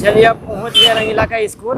चलिए अब पहुंच गए रंगीला का स्कूल।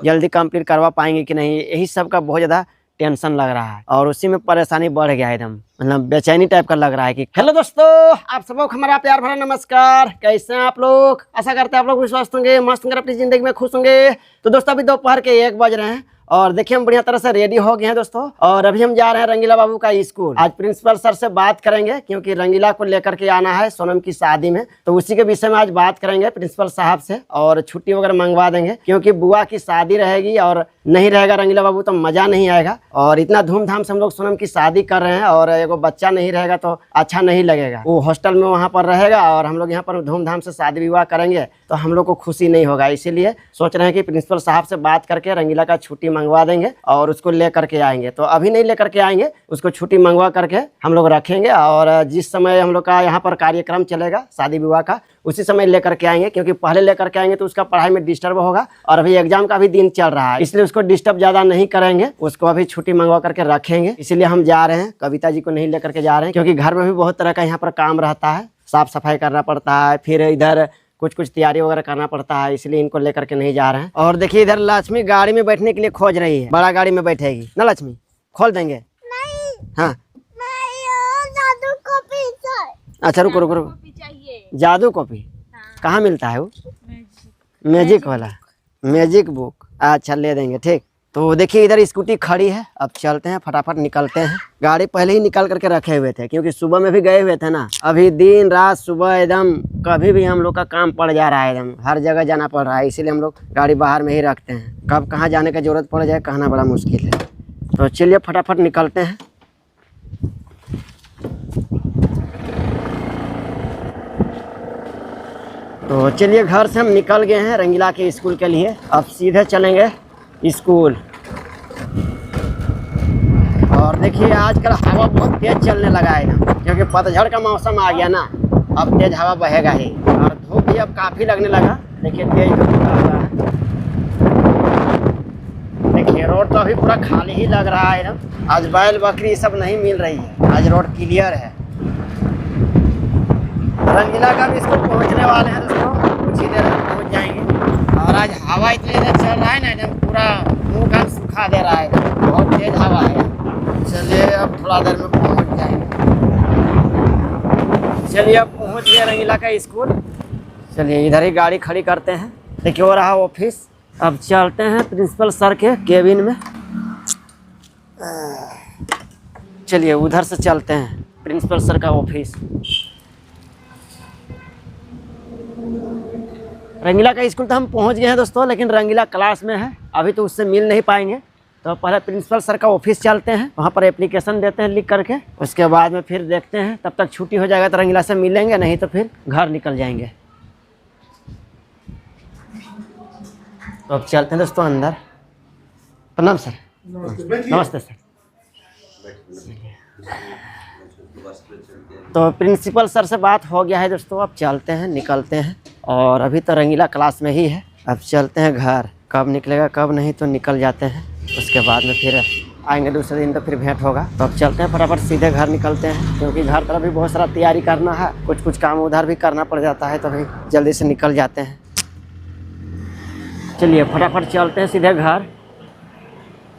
जल्दी कंप्लीट करवा पाएंगे कि नहीं, यही सब का बहुत ज़्यादा टेंशन लग रहा है और उसी में परेशानी बढ़ गया है। एकदम मतलब बेचैनी टाइप का लग रहा है कि हेलो दोस्तों, आप सबको हमारा प्यार भरा नमस्कार। कैसे हैं आप लोग? आशा करते हैं आप लोग भी स्वस्थ होंगे, मस्त होंगे, अपनी जिंदगी में खुश होंगे। तो दोस्तों अभी दोपहर के 1 बज रहे हैं और देखिए हम बढ़िया तरह से रेडी हो गए हैं दोस्तों, और अभी हम जा रहे हैं रंगीला बाबू का स्कूल। आज प्रिंसिपल सर से बात करेंगे क्योंकि रंगीला को लेकर के आना है सोनम की शादी में, तो उसी के विषय में आज बात करेंगे प्रिंसिपल साहब से और छुट्टी वगैरह मंगवा देंगे क्योंकि बुआ की शादी रहेगी और नहीं रहेगा रंगीला बाबू तो मजा नहीं आएगा। और इतना धूमधाम से हम लोग सोनम की शादी कर रहे हैं और एगो बच्चा नहीं रहेगा तो अच्छा नहीं लगेगा। वो हॉस्टल में वहाँ पर रहेगा और हम लोग यहाँ पर धूमधाम से शादी विवाह करेंगे तो हम लोग को खुशी नहीं होगा। इसीलिए सोच रहे हैं कि प्रिंसिपल साहब से बात करके रंगीला का छुट्टी मंगवा देंगे और उसको लेकर के आएंगे। तो अभी नहीं लेकर के आएंगे, उसको छुट्टी मंगवा करके हम लोग रखेंगे और जिस समय हम लोग का यहाँ पर कार्यक्रम चलेगा शादी विवाह का उसी समय लेकर के आएंगे, क्योंकि पहले लेकर के आएंगे तो उसका पढ़ाई में डिस्टर्ब होगा और अभी एग्जाम का भी दिन चल रहा है, इसलिए उसको डिस्टर्ब ज़्यादा नहीं करेंगे, उसको अभी छुट्टी मंगवा करके रखेंगे। इसीलिए हम जा रहे हैं, कविता जी को नहीं लेकर के जा रहे हैं क्योंकि घर में भी बहुत तरह का यहाँ पर काम रहता है, साफ सफाई करना पड़ता है, फिर इधर कुछ तैयारी वगैरह करना पड़ता है, इसलिए इनको लेकर के नहीं जा रहे हैं। और देखिए इधर लक्ष्मी गाड़ी में बैठने के लिए खोज रही है, बड़ा गाड़ी में बैठेगी ना लक्ष्मी? खोल देंगे? नहीं। हाँ जादू कॉपी चाहिए। अच्छा रुको रुको रुको, जादू कॉपी कहाँ मिलता है वो? मैजिक वाला मैजिक बुक, अच्छा ले देंगे ठीक। तो देखिए इधर स्कूटी खड़ी है, अब चलते हैं फटाफट निकलते हैं। गाड़ी पहले ही निकाल करके रखे हुए थे क्योंकि सुबह में भी गए हुए थे ना, अभी दिन रात सुबह एकदम कभी भी हम लोग का काम पड़ जा रहा है, एकदम हर जगह जाना पड़ रहा है, इसीलिए हम लोग गाड़ी बाहर में ही रखते हैं। कब कहाँ जाने का जरूरत पड़ जाए कहना बड़ा मुश्किल है। तो चलिए फटाफट निकलते हैं। तो चलिए घर से हम निकल गए हैं रंगीला के स्कूल के लिए, अब सीधे चलेंगे स्कूल। और देखिए आजकल हवा बहुत तेज चलने लगा है ना, क्योंकि पतझड़ का मौसम आ गया ना, अब तेज हवा बहेगा ही और धूप भी अब काफ़ी लगने लगा। देखिए तेज धूप लग रहा है, देखिए रोड तो अभी पूरा खाली ही लग रहा है ना, आज बैल बकरी सब नहीं मिल रही है, आज रोड क्लियर है। रंगीला का भी स्कूल पहुंचने वाले हैं दोस्तों, कुछ ही देर में पहुंच जाएंगे। और आज हवा इतनी देर चल रहा है ना, एकदम पूरा मुंह कान सुखा दे रहा है, बहुत तेज हवा है। चलिए अब थोड़ा देर में पहुंच जाएंगे। चलिए अब पहुंच गए रंगीला का स्कूल। चलिए इधर ही गाड़ी खड़ी करते हैं, देखिए हो रहा ऑफिस। अब चलते हैं प्रिंसिपल सर के केबिन में। चलिए उधर से चलते हैं प्रिंसिपल सर का ऑफिस। रंगीला का स्कूल तो हम पहुंच गए हैं दोस्तों, लेकिन रंगीला क्लास में है, अभी तो उससे मिल नहीं पाएंगे। तो पहले प्रिंसिपल सर का ऑफिस चलते हैं, वहाँ पर एप्लीकेशन देते हैं लिख करके, उसके बाद में फिर देखते हैं, तब तक छुट्टी हो जाएगा तो रंगीला से मिलेंगे, नहीं तो फिर घर निकल जाएंगे। तो अब चलते हैं दोस्तों अंदर। प्रणाम सर। नमस्ते सर। तो प्रिंसिपल सर से बात हो गया है दोस्तों, अब चलते हैं निकलते हैं। और अभी तो रंगीला क्लास में ही है, अब चलते हैं घर, कब निकलेगा कब नहीं तो निकल जाते हैं, उसके बाद में फिर आएंगे दूसरे दिन तो फिर भेंट होगा। तो अब चलते हैं फटाफट सीधे घर निकलते हैं, क्योंकि घर तरफ भी बहुत सारा तैयारी करना है, कुछ काम उधर भी करना पड़ जाता है, तो भाई जल्दी से निकल जाते हैं। चलिए फटाफट चलते हैं सीधे घर।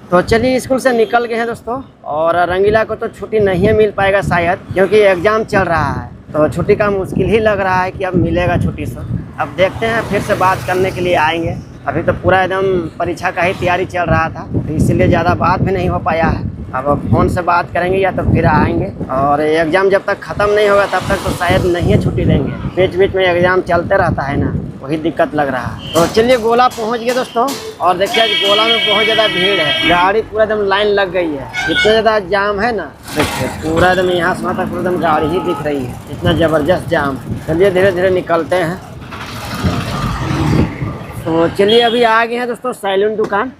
तो चलिए स्कूल से निकल गए हैं दोस्तों, और रंगीला को तो छुट्टी नहीं मिल पाएगा शायद, क्योंकि एग्ज़ाम चल रहा है, तो छुट्टी का मुश्किल ही लग रहा है कि अब मिलेगा छुट्टी से। अब देखते हैं, फिर से बात करने के लिए आएंगे। अभी तो पूरा एकदम परीक्षा का ही तैयारी चल रहा था, तो इसीलिए ज़्यादा बात भी नहीं हो पाया है। अब फ़ोन से बात करेंगे या तो फिर आएंगे, और एग्ज़ाम जब तक ख़त्म नहीं होगा तब तक तो शायद नहीं छुट्टी देंगे, बीच बीच में एग्ज़ाम चलते रहता है ना, वही दिक्कत लग रहा है। तो चलिए गोला पहुंच गए दोस्तों, और देखिए आज गोला में बहुत ज़्यादा भीड़ है, गाड़ी पूरा एकदम लाइन लग गई है, इतना ज़्यादा जाम है ना, देखिए पूरा एकदम यहाँ से वहाँ तक पूरा एकदम गाड़ी ही दिख रही है, इतना ज़बरदस्त जाम है। चलिए धीरे धीरे निकलते हैं। तो चलिए अभी आ गए हैं दोस्तों सैलून दुकान,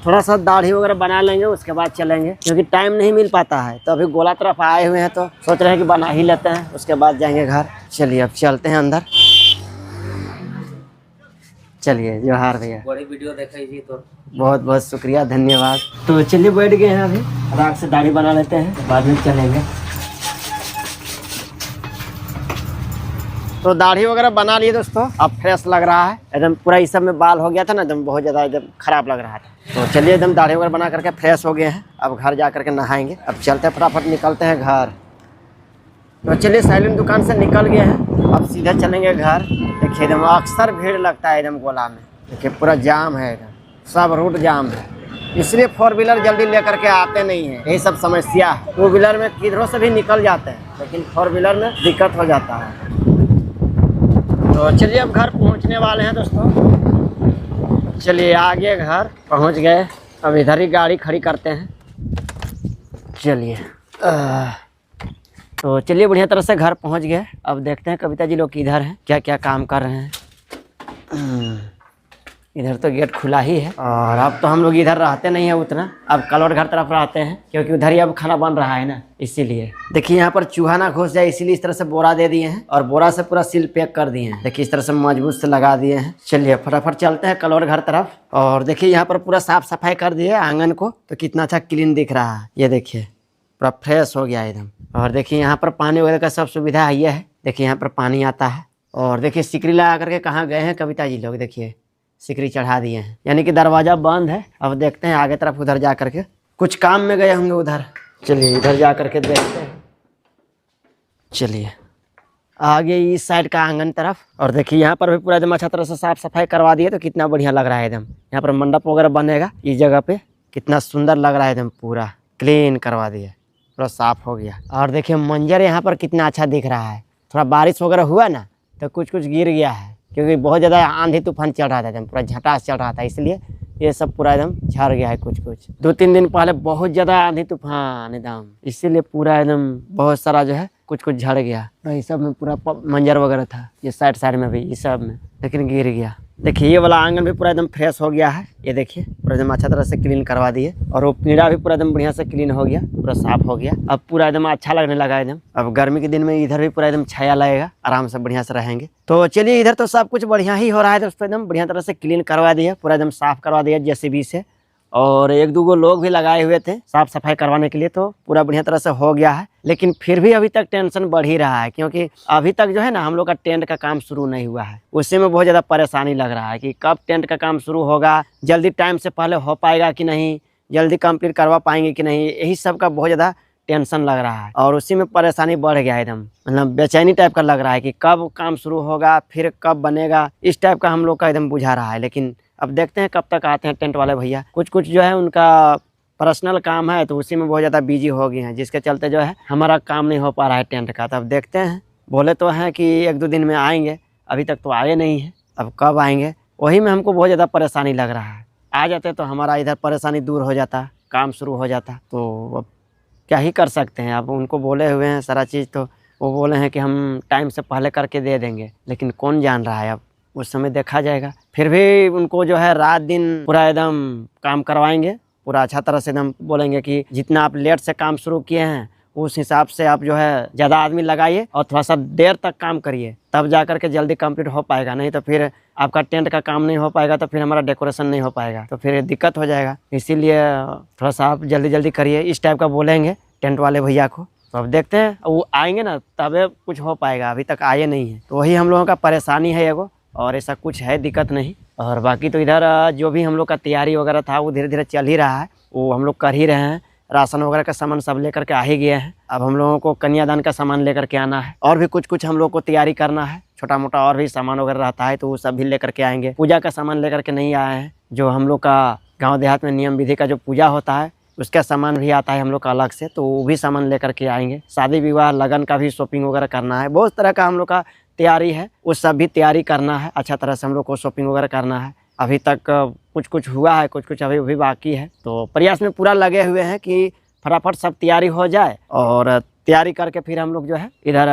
थोड़ा सा दाढ़ी वगैरह बना लेंगे, उसके बाद चलेंगे, क्योंकि टाइम नहीं मिल पाता है। तो अभी गोला तरफ आए हुए हैं तो सोच रहे हैं कि बना ही लेते हैं, उसके बाद जाएंगे घर। चलिए अब चलते हैं अंदर। चलिए जोहार भैया, बड़ी वीडियो देखाई जी तो बहुत बहुत शुक्रिया, धन्यवाद। तो चलिए बैठ गए हैं, अभी आराम से दाढ़ी बना लेते हैं, बाद में चलेंगे। तो दाढ़ी वगैरह बना लिए दोस्तों, अब फ्रेश लग रहा है एकदम। पूरा इस सब में बाल हो गया था ना एकदम, बहुत ज़्यादा एकदम खराब लग रहा था। तो चलिए एकदम दाढ़ी वगैरह बना करके फ्रेश हो गए हैं। अब घर जा करके नहाएंगे। अब चलते हैं, फटाफट निकलते हैं घर। तो चलिए साइलेंट दुकान से निकल गए हैं, अब सीधा चलेंगे घर। देखिए एकदम अक्सर भीड़ लगता है एकदम गोला में। देखिए पूरा जाम है एकदम, सब रूट जाम है, इसलिए 4 व्हीलर जल्दी लेकर के आते नहीं है। यही सब समस्या है। 2 व्हीलर में किधरों से भी निकल जाते हैं, लेकिन 4 व्हीलर में दिक्कत हो जाता है। तो चलिए अब घर पहुंचने वाले हैं दोस्तों। चलिए आगे घर पहुंच गए, अब इधर ही गाड़ी खड़ी करते हैं। चलिए तो चलिए बढ़िया तरह से घर पहुंच गए। अब देखते हैं कविता जी लोग किधर हैं, क्या क्या काम कर रहे हैं। इधर तो गेट खुला ही है, और अब तो हम लोग इधर रहते नहीं है उतना, अब कलौट घर तरफ रहते हैं, क्योंकि उधर ही अब खाना बन रहा है ना, इसीलिए। देखिए यहाँ पर चूहा ना घुस जाए, इसीलिए इस तरह से बोरा दे दिए हैं, और बोरा से पूरा सील पैक कर दिए हैं। देखिए इस तरह से मजबूत से लगा दिए हैं। चलिए फटाफट चलते हैं कलौट घर तरफ। और देखिए यहाँ पर पूरा साफ सफाई कर दिए आंगन को, तो कितना अच्छा क्लीन दिख रहा है। ये देखिए पूरा फ्रेश हो गया एकदम। और देखिए यहाँ पर पानी वगैरह का सब सुविधा है, ये है। देखिए यहाँ पर पानी आता है। और देखिए सिकरी लगा करके कहाँ गए हैं कविता जी लोग, देखिए सिकरी चढ़ा दिए हैं, यानी कि दरवाजा बंद है। अब देखते हैं आगे तरफ, उधर जा करके कुछ काम में गए होंगे उधर। चलिए इधर जा करके देखते हैं। चलिए आगे इस साइड का आंगन तरफ। और देखिए यहाँ पर भी पूरा एकदम अच्छा तरह से साफ सफाई करवा दिए, तो कितना बढ़िया लग रहा है एकदम। यहाँ पर मंडप वगैरह बनेगा इस जगह पे, कितना सुंदर लग रहा है एकदम। पूरा क्लीन करवा दिए, पूरा साफ हो गया। और देखिए मंजर यहाँ पर कितना अच्छा दिख रहा है। थोड़ा बारिश वगैरह हुआ ना तो कुछ कुछ गिर गया है, क्योंकि बहुत ज़्यादा आंधी तूफान चल रहा था एकदम, पूरा झटास चल रहा था, इसलिए ये सब पूरा एकदम झड़ गया है। कुछ 2-3 दिन पहले बहुत ज़्यादा आंधी तूफान एकदम, इसीलिए पूरा एकदम बहुत सारा जो है कुछ झड़ गया। तो ये सब में पूरा मंजर वगैरह था, ये साइड में भी, ये सब में, लेकिन गिर गया। देखिए ये वाला आंगन भी पूरा एकदम फ्रेश हो गया है। ये देखिए पूरा एकदम अच्छा तरह से क्लीन करवा दिए, और वो पीड़ा भी पूरा एकदम बढ़िया से क्लीन हो गया, पूरा साफ हो गया। अब पूरा एकदम अच्छा लगने लगा एकदम। अब गर्मी के दिन में इधर भी पूरा एकदम छाया लगेगा, आराम से बढ़िया से रहेंगे। तो चलिए इधर तो सब कुछ बढ़िया ही हो रहा है दोस्तों, एकदम बढ़िया तरह से क्लीन करवा दिया, पूरा एकदम साफ करवा दिया जेसीबी से। और 1-2 लोग भी लगाए हुए थे साफ सफाई करवाने के लिए, तो पूरा बढ़िया तरह से हो गया है। लेकिन फिर भी अभी तक टेंशन बढ़ ही रहा है, क्योंकि अभी तक जो है ना हम लोग का टेंट का काम शुरू नहीं हुआ है। उसी में बहुत ज़्यादा परेशानी लग रहा है कि कब टेंट का काम शुरू होगा, जल्दी टाइम से पहले हो पाएगा कि नहीं, जल्दी कंप्लीट करवा पाएंगे कि नहीं, यही सब का बहुत ज़्यादा टेंशन लग रहा है। और उसी में परेशानी बढ़ गया है एकदम, मतलब बेचैनी टाइप का लग रहा है कि कब काम शुरू होगा, फिर कब बनेगा, इस टाइप का हम लोग का एकदम बुझा रहा है। लेकिन अब देखते हैं कब तक आते हैं टेंट वाले भैया। कुछ जो है उनका पर्सनल काम है, तो उसी में बहुत ज़्यादा बिजी हो गए हैं, जिसके चलते जो है हमारा काम नहीं हो पा रहा है टेंट का। तो अब देखते हैं, बोले तो हैं कि 1-2 दिन में आएंगे, अभी तक तो आए नहीं हैं। अब कब आएंगे वही में हमको बहुत ज़्यादा परेशानी लग रहा है। आ जाते तो हमारा इधर परेशानी दूर हो जाता, काम शुरू हो जाता। तो अब क्या ही कर सकते हैं, अब उनको बोले हुए हैं सारा चीज़, तो वो बोले हैं कि हम टाइम से पहले करके दे देंगे, लेकिन कौन जान रहा है, अब उस समय देखा जाएगा। फिर भी उनको जो है रात दिन पूरा एकदम काम करवाएंगे, पूरा अच्छा तरह से एकदम बोलेंगे कि जितना आप लेट से काम शुरू किए हैं उस हिसाब से आप जो है ज़्यादा आदमी लगाइए और थोड़ा सा देर तक काम करिए, तब जा कर के जल्दी कंप्लीट हो पाएगा। नहीं तो फिर आपका टेंट का काम नहीं हो पाएगा, तो फिर हमारा डेकोरेशन नहीं हो पाएगा, तो फिर दिक्कत हो जाएगा। इसीलिए थोड़ा सा आप जल्दी जल्दी करिए, इस टाइप का बोलेंगे टेंट वाले भैया को। तो अब देखते हैं वो आएंगे ना तब कुछ हो पाएगा, अभी तक आए नहीं है, तो वही हम लोगों का परेशानी है एगो, और ऐसा कुछ है दिक्कत नहीं। और बाकी तो इधर जो भी हम लोग का तैयारी वगैरह था वो धीरे धीरे चल ही रहा है, वो हम लोग कर ही रहे हैं। राशन वगैरह का सामान सब लेकर के आ ही गए हैं। अब हम लोगों को कन्यादान का सामान लेकर के आना है, और भी कुछ हम लोग को तैयारी करना है, छोटा मोटा और भी सामान वगैरह रहता है, तो वो सब भी लेकर के आएंगे। पूजा का सामान लेकर के नहीं आए हैं, जो हम लोग का गाँव देहात में नियम विधि का जो पूजा होता है उसका सामान भी आता है हम लोग का अलग से, तो वो भी सामान लेकर के आएंगे। शादी विवाह लगन का भी शॉपिंग वगैरह करना है, बहुत तरह का हम लोग का तैयारी है, वो सब भी तैयारी करना है। अच्छा तरह से हम लोग को शॉपिंग वगैरह करना है। अभी तक कुछ हुआ है, कुछ अभी भी बाकी है, तो प्रयास में पूरा लगे हुए हैं कि फटाफट सब तैयारी हो जाए, और तैयारी करके फिर हम लोग जो है इधर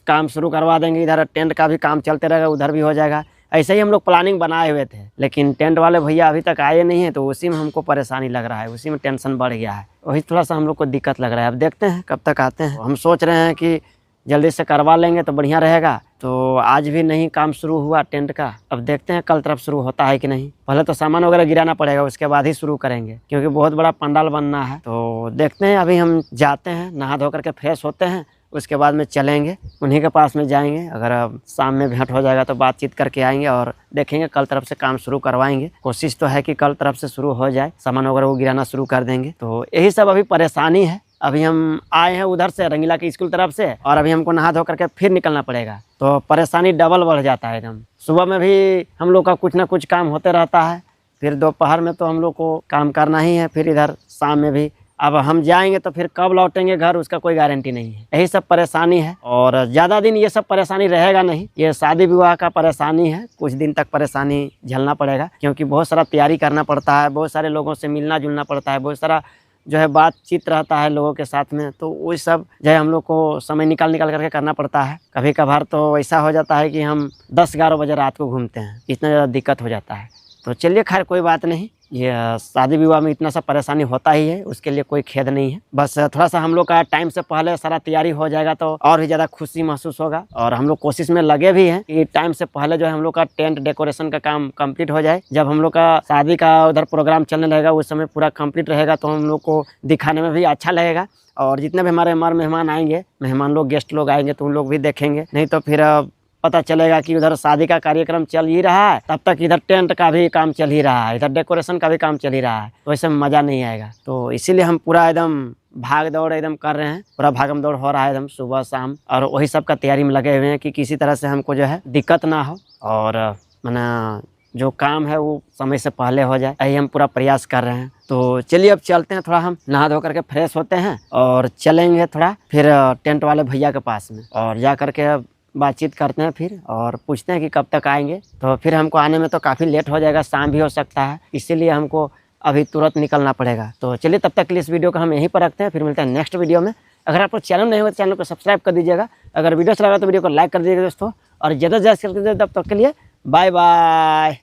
काम शुरू करवा देंगे। इधर टेंट का भी काम चलते रहेगा, उधर भी हो जाएगा। ऐसे ही हम लोग प्लानिंग बनाए हुए थे, लेकिन टेंट वाले भैया अभी तक आए नहीं हैं, तो उसी में हमको परेशानी लग रहा है, उसी में टेंशन बढ़ गया है, वही थोड़ा सा हम लोग को दिक्कत लग रहा है। अब देखते हैं कब तक आते हैं। हम सोच रहे हैं कि जल्दी से करवा लेंगे तो बढ़िया रहेगा। तो आज भी नहीं काम शुरू हुआ टेंट का, अब देखते हैं कल तरफ शुरू होता है कि नहीं। पहले तो सामान वगैरह गिराना पड़ेगा, उसके बाद ही शुरू करेंगे, क्योंकि बहुत बड़ा पंडाल बनना है। तो देखते हैं, अभी हम जाते हैं, नहा धो करके फ्रेश होते हैं, उसके बाद में चलेंगे, उन्हीं के पास में जाएंगे। अगर अब शाम में भेंट हो जाएगा तो बातचीत करके आएंगे और देखेंगे, कल तरफ से काम शुरू करवाएंगे। कोशिश तो है कि कल तरफ से शुरू हो जाए, सामान वगैरह वो गिराना शुरू कर देंगे। तो यही सब अभी परेशानी है। अभी हम आए हैं उधर से रंगीला की स्कूल तरफ से और अभी हमको नहा धो करके फिर निकलना पड़ेगा, तो परेशानी डबल बढ़ जाता है एकदम। सुबह में भी हम लोग का कुछ ना कुछ काम होते रहता है, फिर दोपहर में तो हम लोग को काम करना ही है, फिर इधर शाम में भी। अब हम जाएंगे तो फिर कब लौटेंगे घर उसका कोई गारंटी नहीं है। यही सब परेशानी है और ज़्यादा दिन ये सब परेशानी रहेगा नहीं। ये शादी विवाह का परेशानी है, कुछ दिन तक परेशानी झेलना पड़ेगा, क्योंकि बहुत सारा तैयारी करना पड़ता है, बहुत सारे लोगों से मिलना जुलना पड़ता है, बहुत सारा जो है बातचीत रहता है लोगों के साथ में। तो वो सब जो है हम लोग को समय निकाल करके करना पड़ता है। कभी कभार तो ऐसा हो जाता है कि हम 10-11 बजे रात को घूमते हैं, इतना ज़्यादा दिक्कत हो जाता है। तो चलिए खैर कोई बात नहीं, ये शादी विवाह में इतना सा परेशानी होता ही है, उसके लिए कोई खेद नहीं है। बस थोड़ा सा हम लोग का टाइम से पहले सारा तैयारी हो जाएगा तो और भी ज़्यादा खुशी महसूस होगा। और हम लोग कोशिश में लगे भी हैं कि टाइम से पहले जो है हम लोग का टेंट डेकोरेशन का काम कंप्लीट हो जाए। जब हम लोग का शादी का उधर प्रोग्राम चलने लगेगा उस समय पूरा कंप्लीट रहेगा तो हम लोग को दिखाने में भी अच्छा लगेगा। और जितने भी हमारे मेहमान आएंगे, मेहमान लोग, गेस्ट लोग आएंगे तो उन लोग भी देखेंगे। नहीं तो फिर पता चलेगा कि उधर शादी का कार्यक्रम चल ही रहा है, तब तक इधर टेंट का भी काम चल ही रहा है, इधर डेकोरेशन का भी काम चल ही रहा है, तो ऐसे में मज़ा नहीं आएगा। तो इसीलिए हम पूरा एकदम भाग दौड़ एकदम कर रहे हैं, पूरा भागम दौड़ हो रहा है एकदम सुबह शाम, और वही सब का तैयारी में लगे हुए हैं कि किसी तरह से हमको जो है दिक्कत ना हो और माना जो काम है वो समय से पहले हो जाए, यही हम पूरा प्रयास कर रहे हैं। तो चलिए अब चलते हैं, थोड़ा हम नहा धो करके फ्रेश होते हैं और चलेंगे थोड़ा फिर टेंट वाले भैया के पास में, और जा करके अब बातचीत करते हैं फिर और पूछते हैं कि कब तक आएंगे। तो फिर हमको आने में तो काफ़ी लेट हो जाएगा, शाम भी हो सकता है, इसीलिए हमको अभी तुरंत निकलना पड़ेगा। तो चलिए तब तक के लिए इस वीडियो को हम यहीं पर रखते हैं, फिर मिलते हैं नेक्स्ट वीडियो में। अगर आपको चैनल नहीं हो तो चैनल को सब्सक्राइब कर दीजिएगा, अगर वीडियो अच्छा लगा तो वीडियो को लाइक कर दीजिएगा दोस्तों, और ज़्यादा से ज़्यादा शेयर कर दीजिएगा। तब तक के लिए बाय बाय।